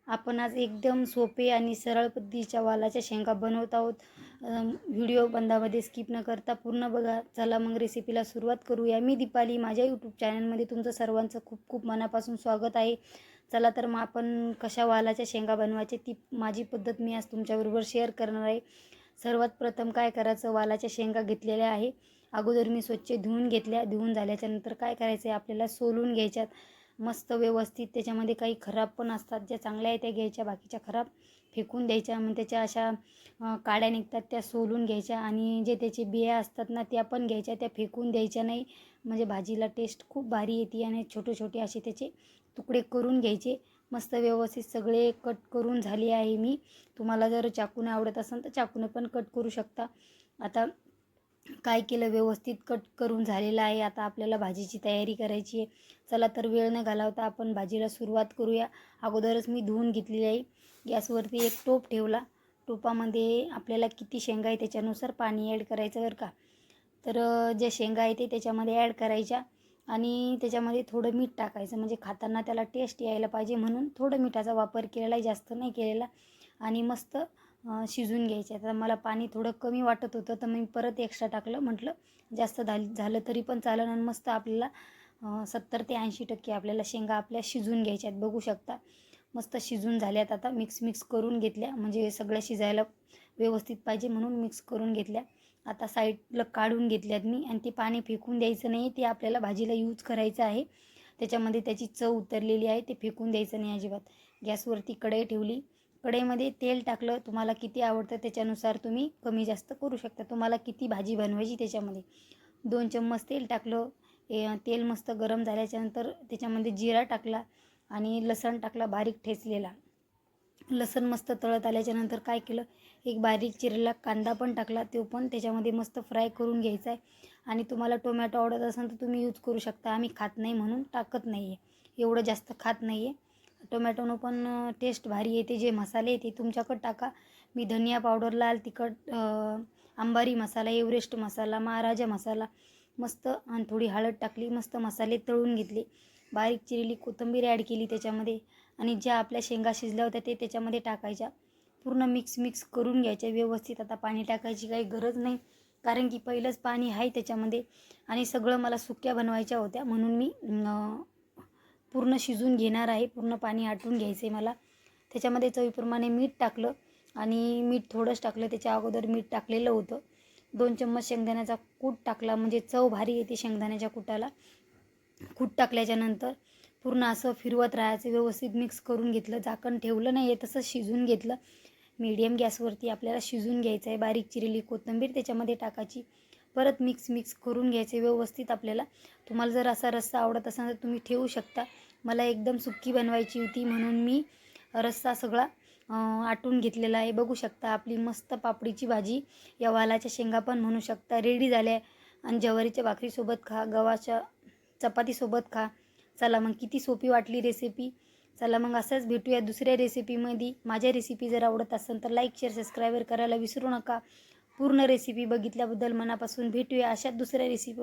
आपण आज एकदम सोपे आणि सरळ पद्धतीच्या वालाच्या शेंगा बनवत आहोत। व्हिडिओ बंदामध्ये स्किप न करता पूर्ण बघा। चला मग रेसिपीला सुरुवात करूया। मी दीपाली, माझ्या यूट्यूब चॅनलमध्ये तुमचं सर्वांचं खूप खूप मनापासून स्वागत आहे। चला तर मग आपण कशा वालाच्या शेंगा बनवायचे ती माझी पद्धत मी आज तुमच्याबरोबर शेअर करणार आहे। सर्वात प्रथम काय करायचं, वालाच्या शेंगा घेतलेल्या आहे। अगोदर मी स्वच्छ धुवून घेतल्या। धुवून झाल्याच्या नंतर काय करायचं आहे, आपल्याला सोलून घ्यायच्यात मस्त व्यवस्थित। त्याच्यामध्ये काही खराब पण असतात, ज्या चांगल्या आहे त्या घ्यायच्या, बाकीच्या खराब फेकून द्यायच्या। मग त्याच्या अशा काड्या निघतात त्या सोलून घ्यायच्या, आणि जे त्याचे बिया असतात ना त्या पण घ्यायच्या, त्या फेकून द्यायच्या नाही। म्हणजे भाजीला टेस्ट खूप भारी येते। आणि छोटे छोटे असे त्याचे तुकडे करून घ्यायचे मस्त व्यवस्थित। सगळे कट करून झाले आहे मी। तुम्हाला जर चाकूने आवडत असेल तर चाकूने पण कट करू शकता। आता काय केलं, व्यवस्थित कट करून झालेलं आहे। आता आपल्याला भाजीची तयारी करायची आहे। चला तर वेळ न घालवता आपण भाजीला सुरुवात करूया। अगोदरच मी धुवून घेतलेली आहे। गॅसवरती एक टोप ठेवला। टोपामध्ये आपल्याला किती शेंगा आहे त्याच्यानुसार पाणी ॲड करायचं बरं का। तर जे शेंगा आहे ते त्याच्यामध्ये ॲड करायच्या, आणि त्याच्यामध्ये थोडं मीठ टाकायचं, म्हणजे खाताना त्याला टेस्ट यायला पाहिजे म्हणून थोडं मिठाचा वापर केलेला आहे, जास्त नाही केलेला। आणि मस्त शिजून घ्यायचे। आता मला पाणी थोडं कमी वाटत होतं तर मी परत एक्स्ट्रा टाकलं। म्हटलं जास्त झालं तरी पण चालेल। आणि मस्त आपल्याला 70 ते 80% आपल्याला शेंगा आपल्या शिजून घ्यायच्यात, बघू शकता। मस्त शिजून झाल्यात। आता मिक्स करून घेतल्या, म्हणजे सगळ्या शिजायला व्यवस्थित पाहिजे म्हणून मिक्स करून घेतल्या। आता साईडला काढून घेतल्यात मी, आणि ते पाणी फेकून द्यायचं नाही, ते आपल्याला भाजीला यूज करायचं आहे। त्याच्यामध्ये त्याची चव उतरलेली आहे, ते फेकून द्यायचं नाही अजिबात। गॅसवरती कढई ठेवली। कढईमध्ये तेल टाकलं। तुम्हाला किती आवडतं त्याच्यानुसार तुम्ही कमी जास्त करू शकता। तुम्हाला किती भाजी बनवायची त्याच्यामध्ये 2 चम्मच तेल टाकलं। तेल मस्त गरम झाल्याच्यानंतर त्याच्यामध्ये जिरा टाकला आणि लसण टाकला बारीक ठेचलेला। लसण मस्त तळत आल्याच्यानंतर काय केलं, एक बारीक चिरलेला कांदा पण टाकला, तो पण त्याच्यामध्ये मस्त फ्राय करून घ्यायचा आहे। आणि तुम्हाला टोमॅटो आवडत असेल तर तुम्ही यूज करू शकता। आम्ही खात नाही म्हणून टाकत नाही आहे, एवढं जास्त खात नाही आहे। टोमॅटोनं पण टेस्ट भारी येते। जे मसाले येते तुमच्याकडं टाका। मी धनिया पावडर, लाल तिखट, अंबारी मसाला, एव्हरेस्ट मसाला, महाराजा मसाला मस्त, आणि थोडी हळद टाकली। मस्त मसाले तळून घेतले। बारीक चिरलेली कोथिंबीर ॲड केली त्याच्यामध्ये, आणि ज्या आपल्या शेंगा शिजल्या होत्या ते त्याच्यामध्ये टाकायच्या। पूर्ण मिक्स करून घ्यायच्या व्यवस्थित। आता पाणी टाकायची काही गरज नाही, कारण की पहिलंच पाणी आहे त्याच्यामध्ये, आणि सगळं मला सुक्या बनवायच्या होत्या म्हणून मी पूर्ण शिजून घेणार आहे। पूर्ण पाणी आटून घ्यायचं आहे मला। त्याच्यामध्ये चवीप्रमाणे मीठ टाकलं, आणि मीठ थोडंच टाकलं, त्याच्या अगोदर मीठ टाकलेलं होतं। 2 चम्मच शेंगदाण्याचा कूट टाकला, म्हणजे चव भारी येते शेंगदाण्याच्या कुटाला। कूट टाकल्याच्यानंतर पूर्ण असं फिरवत राहायचं, व्यवस्थित मिक्स करून घेतलं। झाकण ठेवलं नाही आहे, तसंच शिजून घेतलं। मीडियम गॅसवरती आपल्याला शिजून घ्यायचं आहे। बारीक चिरलेली कोथिंबीर त्याच्यामध्ये टाकायची, परत मिक्स करून घ्यायचे व्यवस्थित आपल्याला। तुम्हाला जर असा रस्सा आवडत असेल तर तुम्ही ठेवू शकता। मला एकदम सुक्की बनवायची होती म्हणून मी रस्सा सगळा आटून घेतलेला आहे, बघू शकता। आपली मस्त पापडीची भाजी, या वालाच्या शेंगा पण म्हणू शकता, रेडी झाल्या। आणि ज्वारीच्या भाकरीसोबत खा, गव्हाच्या चपातीसोबत खा। चला मग, किती सोपी वाटली रेसिपी। चला मग असंच भेटूया दुसऱ्या रेसिपीमध्ये। माझ्या रेसिपी जर आवडत असेल तर लाईक, शेअर, सबस्क्राईब करायला विसरू नका। पूर्ण रेसिपी बघितल्याबद्दल मनापासून भेटूया अशाच दुसऱ्या रेसिपी